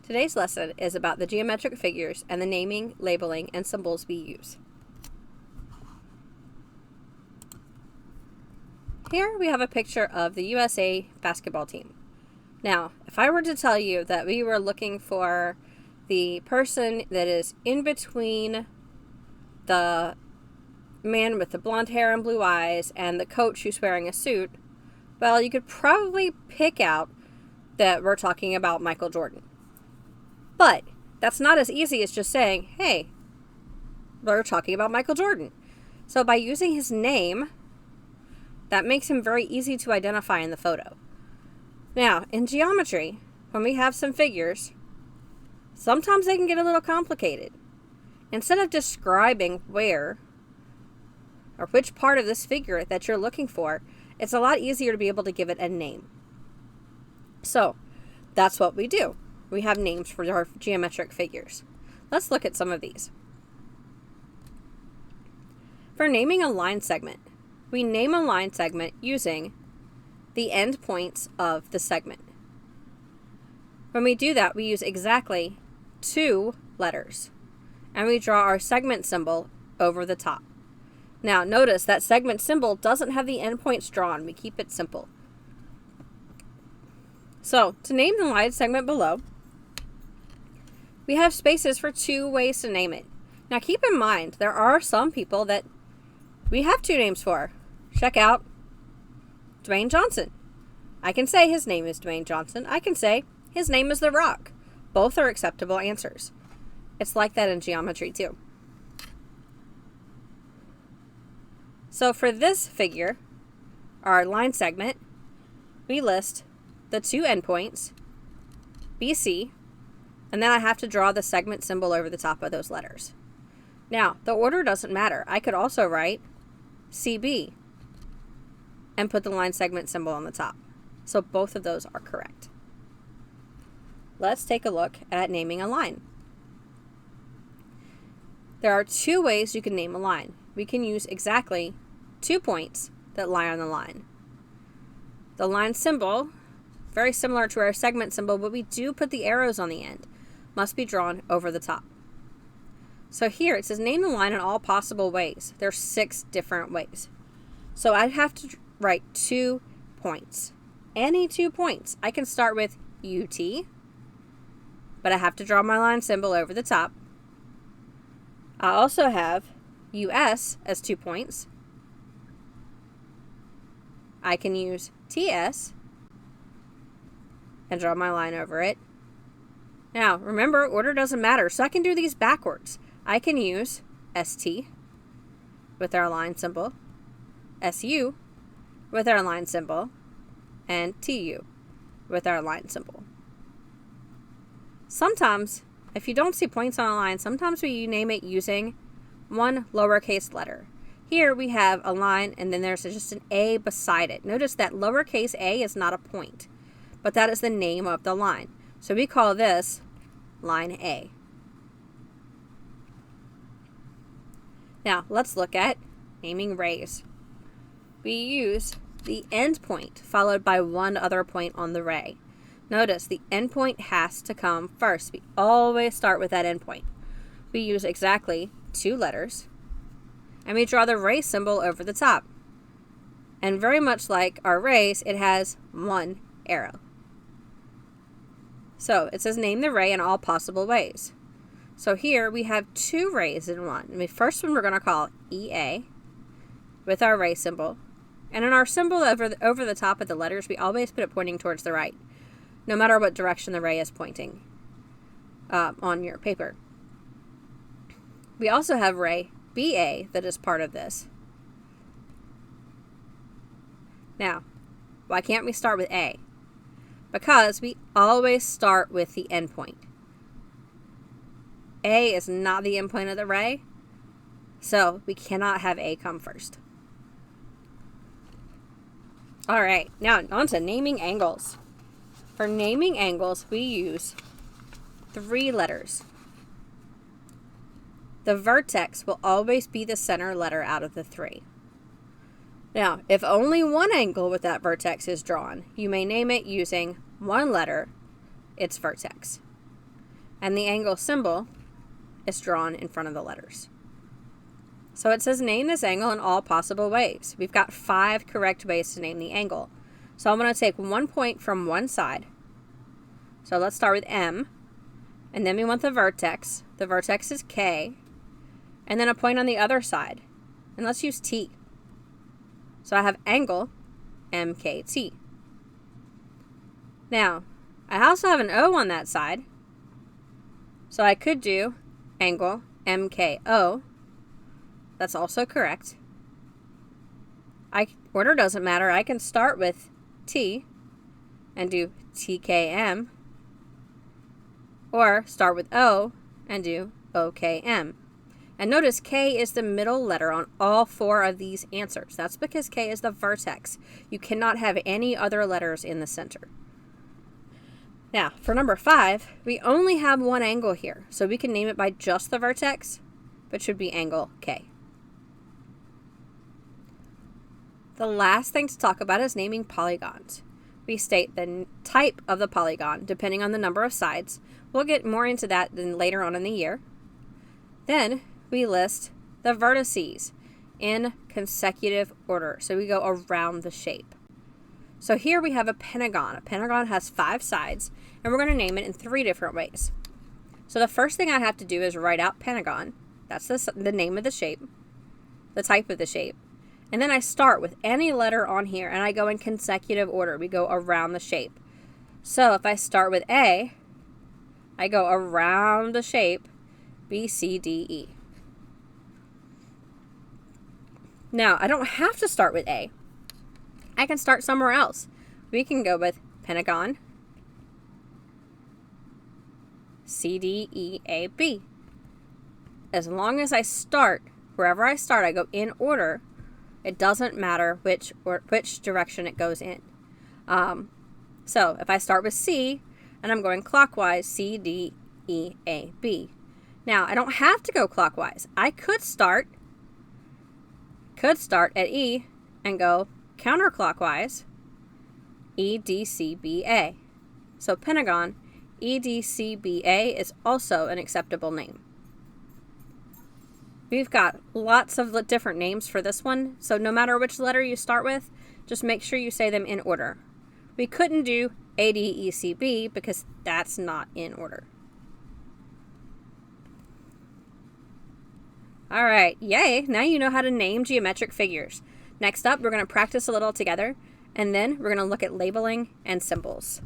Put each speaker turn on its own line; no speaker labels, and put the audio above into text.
Today's lesson is about the geometric figures and the naming, labeling, and symbols we use. Here we have a picture of the USA basketball team. Now, if I were to tell you that we were looking for the person that is in between the man with the blonde hair and blue eyes and the coach who's wearing a suit, well, you could probably pick out that we're talking about Michael Jordan. But that's not as easy as just saying, hey, we're talking about Michael Jordan. So by using his name, that makes him very easy to identify in the photo. Now, in geometry, when we have some figures, sometimes they can get a little complicated. Instead of describing where or which part of this figure that you're looking for, it's a lot easier to be able to give it a name. So, that's what we do. We have names for our geometric figures. Let's look at some of these. For naming a line segment, we name a line segment using the end points of the segment. When we do that, we use exactly 2 letters, and we draw our segment symbol over the top. Now, notice that segment symbol doesn't have the endpoints drawn. We keep it simple. So, to name the line segment below, we have spaces for 2 ways to name it. Now, keep in mind, there are some people that we have 2 names for. Check out Dwayne Johnson. I can say his name is Dwayne Johnson. I can say his name is The Rock. Both are acceptable answers. It's like that in geometry too. So for this figure, our line segment, we list the 2 endpoints, BC, and then I have to draw the segment symbol over the top of those letters. Now, the order doesn't matter. I could also write CB and put the line segment symbol on the top. So both of those are correct. Let's take a look at naming a line. There are 2 ways you can name a line. We can use exactly 2 points that lie on the line. The line symbol, very similar to our segment symbol, but we do put the arrows on the end, must be drawn over the top. So here it says name the line in all possible ways. There's 6 different ways. So I'd have to write 2 points. Any 2 points. I can start with UT, but I have to draw my line symbol over the top. I also have US as 2 points. I can use TS and draw my line over it. Now, remember, order doesn't matter, so I can do these backwards. I can use ST with our line symbol, SU with our line symbol, and TU with our line symbol. Sometimes, if you don't see points on a line, sometimes we name it using one lowercase letter. Here we have a line and then there's just an A beside it. Notice that lowercase a is not a point, but that is the name of the line. So we call this line A. Now let's look at naming rays. We use the end point followed by one other point on the ray. Notice the endpoint has to come first. We always start with that endpoint. We use exactly 2 letters, and we draw the ray symbol over the top. And very much like our rays, it has 1 arrow. So it says name the ray in all possible ways. So here we have 2 rays in one. And the first one we're going to call EA with our ray symbol. And in our symbol over the top of the letters, we always put it pointing towards the right, no matter what direction the ray is pointing on your paper. We also have ray BA that is part of this. Now, why can't we start with A? Because we always start with the endpoint. A is not the endpoint of the ray, so we cannot have A come first. All right, now on to naming angles. For naming angles, we use 3 letters. The vertex will always be the center letter out of the 3. Now, if only one angle with that vertex is drawn, you may name it using one letter, its vertex. and the angle symbol is drawn in front of the letters. So it says name this angle in all possible ways. We've got 5 correct ways to name the angle. So I'm going to take 1 point from one side. So let's start with M, and then we want the vertex. The vertex is K, and then a point on the other side. And let's use T. So I have angle MKT. Now, I also have an O on that side. So I could do angle MKO. That's also correct. Order doesn't matter. I can start with T and do TKM, or start with O and do OKM. And notice K is the middle letter on all 4 of these answers. That's because K is the vertex. You cannot have any other letters in the center. Now, for number 5, we only have one angle here, so we can name it by just the vertex, but should be angle K. The last thing to talk about is naming polygons. We state the type of the polygon depending on the number of sides. We'll get more into that later on in the year. Then we list the vertices in consecutive order, so we go around the shape. So here we have a pentagon. A pentagon has 5 sides, and we're going to name it in 3 different ways. So the first thing I have to do is write out pentagon. That's the name of the shape, the type of the shape. And then I start with any letter on here, and I go in consecutive order. We go around the shape. So if I start with A, I go around the shape B, C, D, E. Now, I don't have to start with A. I can start somewhere else. We can go with pentagon, C, D, E, A, B. As long as I start, wherever I start, I go in order. It doesn't matter which direction it goes in. So if I start with C and I'm going clockwise, C, D, E, A, B. Now, I don't have to go clockwise. I could start at E and go counterclockwise, E, D, C, B, A. So pentagon, E, D, C, B, A is also an acceptable name. We've got lots of different names for this one, so no matter which letter you start with, just make sure you say them in order. We couldn't do A, D, E, C, B because that's not in order. All right, yay, now you know how to name geometric figures. Next up, we're going to practice a little together, and then we're going to look at labeling and symbols.